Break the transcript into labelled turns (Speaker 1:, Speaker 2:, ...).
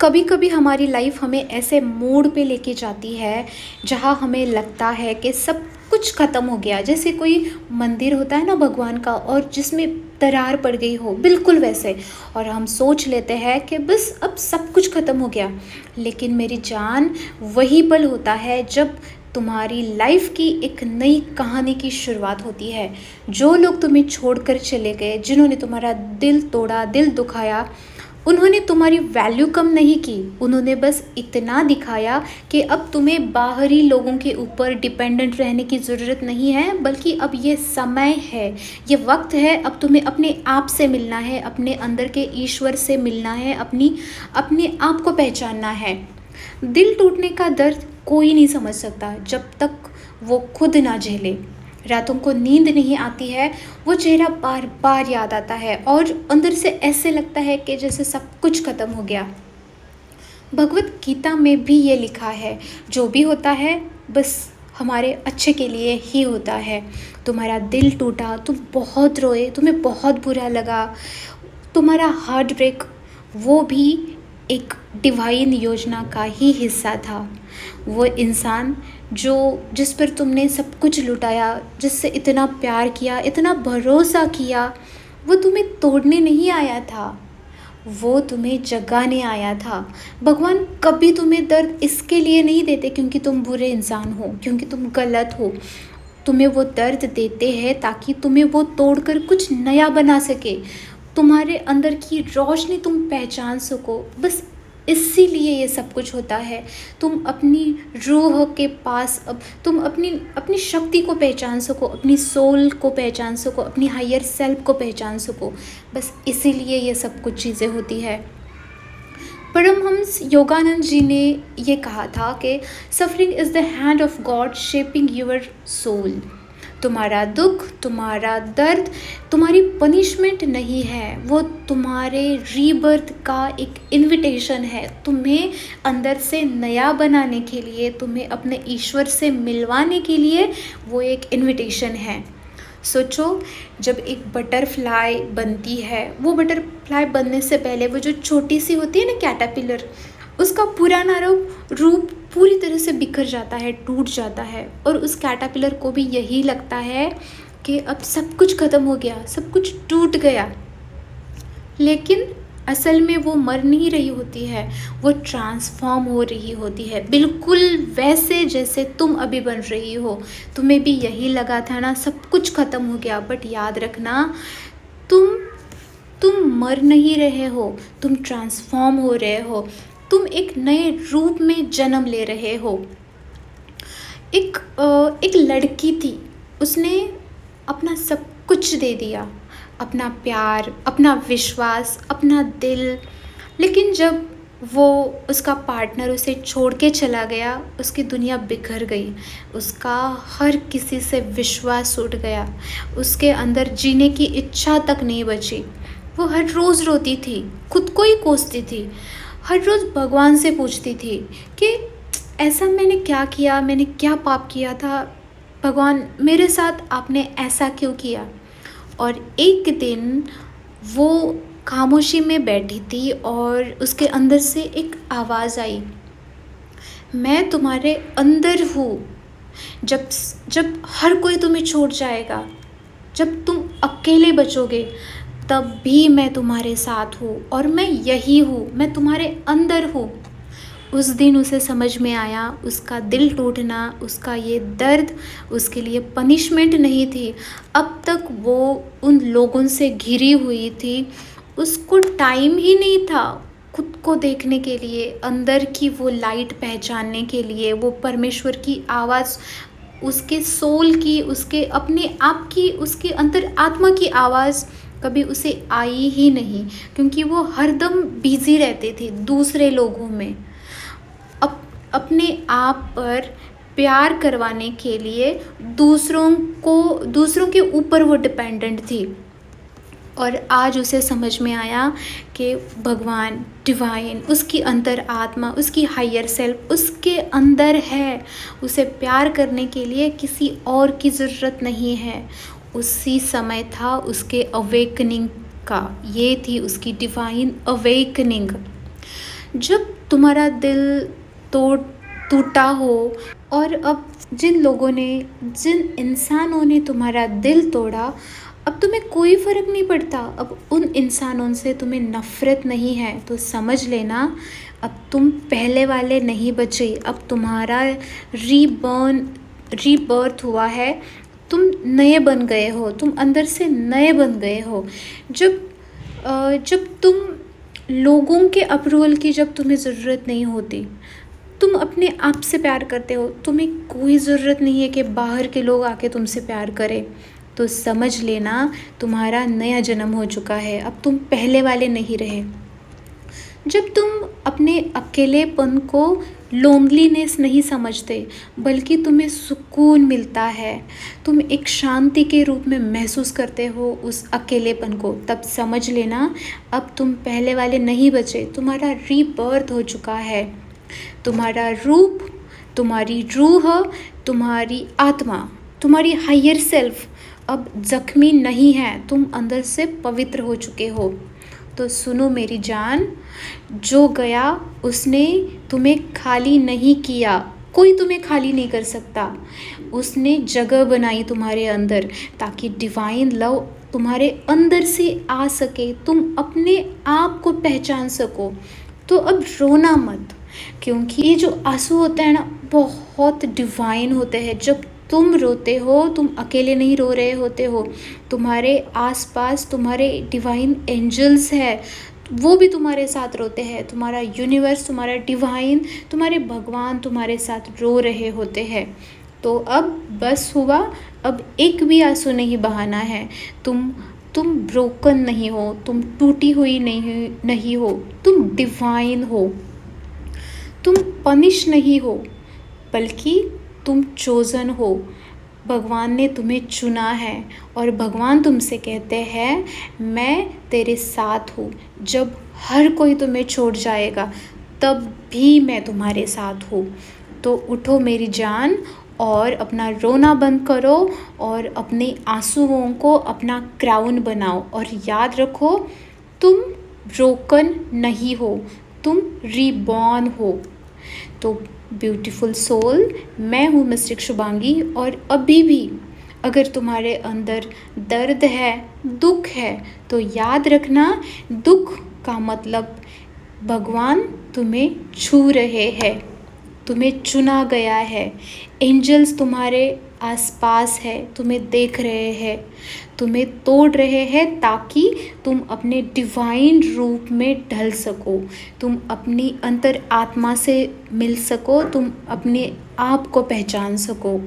Speaker 1: कभी कभी हमारी लाइफ हमें ऐसे मोड़ पे लेके जाती है जहाँ हमें लगता है कि सब कुछ ख़त्म हो गया। जैसे कोई मंदिर होता है ना भगवान का, और जिसमें दरार पड़ गई हो, बिल्कुल वैसे। और हम सोच लेते हैं कि बस अब सब कुछ ख़त्म हो गया। लेकिन मेरी जान, वही पल होता है जब तुम्हारी लाइफ की एक नई कहानी की शुरुआत होती है। जो लोग तुम्हें छोड़कर चले गए, जिन्होंने तुम्हारा दिल तोड़ा, दिल दुखाया, उन्होंने तुम्हारी वैल्यू कम नहीं की। उन्होंने बस इतना दिखाया कि अब तुम्हें बाहरी लोगों के ऊपर डिपेंडेंट रहने की ज़रूरत नहीं है, बल्कि अब ये समय है, ये वक्त है। अब तुम्हें अपने आप से मिलना है, अपने अंदर के ईश्वर से मिलना है, अपने आप को पहचानना है। दिल टूटने का दर्द कोई नहीं समझ सकता जब तक वो खुद ना झेले। रातों को नींद नहीं आती है, वो चेहरा बार बार याद आता है और अंदर से ऐसे लगता है कि जैसे सब कुछ खत्म हो गया। भगवत गीता में भी ये लिखा है, जो भी होता है बस हमारे अच्छे के लिए ही होता है। तुम्हारा दिल टूटा, तुम बहुत रोए, तुम्हें बहुत बुरा लगा, तुम्हारा हार्ट ब्रेक, वो भी एक डिवाइन योजना का ही हिस्सा था। वो इंसान जिस पर तुमने सब कुछ लुटाया, जिससे इतना प्यार किया, इतना भरोसा किया, वो तुम्हें तोड़ने नहीं आया था, वो तुम्हें जगाने आया था। भगवान कभी तुम्हें दर्द इसके लिए नहीं देते क्योंकि तुम बुरे इंसान हो, क्योंकि तुम गलत हो। तुम्हें वो दर्द देते हैं ताकि तुम्हें वो तोड़कर कुछ नया बना सके, तुम्हारे अंदर की रोशनी तुम पहचान सको। बस इसीलिए ये सब कुछ होता है। तुम अपनी रूह के पास, अब तुम अपनी शक्ति को पहचान सको, अपनी सोल को पहचान सको, अपनी हायर सेल्फ को पहचान सको। बस इसीलिए ये सब कुछ चीज़ें होती है। परमहंस योगानंद जी ने ये कहा था कि suffering is the hand of God shaping your soul. तुम्हारा दुख, तुम्हारा दर्द तुम्हारी पनिशमेंट नहीं है, वो तुम्हारे रीबर्थ का एक इनविटेशन है। तुम्हें अंदर से नया बनाने के लिए, तुम्हें अपने ईश्वर से मिलवाने के लिए वो एक इनविटेशन है। सोचो, जब एक बटरफ्लाई बनती है, वो बटरफ्लाई बनने से पहले वो जो छोटी सी होती है ना कैटरपिलर, उसका पुराना रूप पूरी तरह से बिखर जाता है, टूट जाता है। और उस कैटरपिलर को भी यही लगता है कि अब सब कुछ ख़त्म हो गया, सब कुछ टूट गया। लेकिन असल में वो मर नहीं रही होती है, वो ट्रांसफॉर्म हो रही होती है, बिल्कुल वैसे जैसे तुम अभी बन रही हो। तुम्हें भी यही लगा था ना, सब कुछ ख़त्म हो गया, बट याद रखना, तुम मर नहीं रहे हो, तुम ट्रांसफॉर्म हो रहे हो, तुम एक नए रूप में जन्म ले रहे हो। एक लड़की थी, उसने अपना सब कुछ दे दिया, अपना प्यार, अपना विश्वास, अपना दिल। लेकिन जब वो उसका पार्टनर उसे छोड़ के चला गया, उसकी दुनिया बिखर गई, उसका हर किसी से विश्वास उठ गया, उसके अंदर जीने की इच्छा तक नहीं बची। वो हर रोज़ रोती थी, खुद को ही कोसती थी, हर रोज़ भगवान से पूछती थी कि ऐसा मैंने क्या किया, मैंने क्या पाप किया था भगवान, मेरे साथ आपने ऐसा क्यों किया। और एक दिन वो खामोशी में बैठी थी और उसके अंदर से एक आवाज़ आई, मैं तुम्हारे अंदर हूँ। जब हर कोई तुम्हें छोड़ जाएगा, जब तुम अकेले बचोगे, तब भी मैं तुम्हारे साथ हूँ और मैं यही हूँ, मैं तुम्हारे अंदर हूँ। उस दिन उसे समझ में आया, उसका दिल टूटना, उसका ये दर्द उसके लिए पनिशमेंट नहीं थी। अब तक वो उन लोगों से घिरी हुई थी, उसको टाइम ही नहीं था खुद को देखने के लिए, अंदर की वो लाइट पहचानने के लिए, वो परमेश्वर की आवाज़, उसके सोल की, उसके अपने आप की, उसके अंतर आत्मा की आवाज़ कभी उसे आई ही नहीं, क्योंकि वो हरदम बिजी रहते थे दूसरे लोगों में। अपने आप पर प्यार करवाने के लिए दूसरों के ऊपर वो डिपेंडेंट थी। और आज उसे समझ में आया कि भगवान, डिवाइन, उसकी अंतर आत्मा, उसकी हायर सेल्फ उसके अंदर है। उसे प्यार करने के लिए किसी और की ज़रूरत नहीं है। उसी समय था उसके अवेकनिंग का, ये थी उसकी डिवाइन अवेकनिंग। जब तुम्हारा दिल तोड़ टूटा हो और अब जिन इंसानों ने तुम्हारा दिल तोड़ा, अब तुम्हें कोई फ़र्क नहीं पड़ता, अब उन इंसानों से तुम्हें नफ़रत नहीं है, तो समझ लेना अब तुम पहले वाले नहीं बचे, अब तुम्हारा रीबर्थ हुआ है, तुम नए बन गए हो, तुम अंदर से नए बन गए हो। जब तुम लोगों के अप्रूवल की जब तुम्हें ज़रूरत नहीं होती, तुम अपने आप से प्यार करते हो, तुम्हें कोई ज़रूरत नहीं है कि बाहर के लोग आके तुमसे प्यार करें, तो समझ लेना तुम्हारा नया जन्म हो चुका है, अब तुम पहले वाले नहीं रहे। जब तुम अपने अकेलेपन को लोनलीनेस नहीं समझते, बल्कि तुम्हें सुकून मिलता है, तुम एक शांति के रूप में महसूस करते हो उस अकेलेपन को, तब समझ लेना अब तुम पहले वाले नहीं बचे, तुम्हारा रीबर्थ हो चुका है। तुम्हारा रूप, तुम्हारी रूह, तुम्हारी आत्मा, तुम्हारी हायर सेल्फ अब जख्मी नहीं है, तुम अंदर से पवित्र हो चुके हो। तो सुनो मेरी जान, जो गया उसने तुम्हें खाली नहीं किया, कोई तुम्हें खाली नहीं कर सकता, उसने जगह बनाई तुम्हारे अंदर ताकि डिवाइन लव तुम्हारे अंदर से आ सके, तुम अपने आप को पहचान सको। तो अब रोना मत, क्योंकि ये जो आंसू होते हैं ना, बहुत डिवाइन होते हैं। जब तुम रोते हो, तुम अकेले नहीं रो रहे होते हो, तुम्हारे आसपास तुम्हारे डिवाइन एंजल्स है, वो भी तुम्हारे साथ रोते हैं, तुम्हारा यूनिवर्स, तुम्हारा डिवाइन, तुम्हारे भगवान तुम्हारे साथ रो रहे होते हैं। तो अब बस हुआ, अब एक भी आंसू नहीं बहाना है। तुम ब्रोकन नहीं हो, तुम टूटी हुई नहीं हो, तुम डिवाइन हो, तुम पनिश नहीं हो, बल्कि तुम चोज़न हो। भगवान ने तुम्हें चुना है और भगवान तुमसे कहते हैं, मैं तेरे साथ हूँ। जब हर कोई तुम्हें छोड़ जाएगा, तब भी मैं तुम्हारे साथ हूँ। तो उठो मेरी जान और अपना रोना बंद करो और अपने आंसुओं को अपना क्राउन बनाओ, और याद रखो तुम ब्रोकन नहीं हो, तुम रीबॉर्न हो। तो ब्यूटीफुल सोल, मैं हूँ मिस्टिक शुभांगी, और अभी भी अगर तुम्हारे अंदर दर्द है, दुख है, तो याद रखना दुख का मतलब भगवान तुम्हें छू रहे हैं, तुम्हें चुना गया है, एंजल्स तुम्हारे आसपास है, तुम्हें देख रहे हैं, तुम्हें तोड़ रहे हैं ताकि तुम अपने डिवाइन रूप में ढल सको, तुम अपनी अंतर आत्मा से मिल सको, तुम अपने आप को पहचान सको।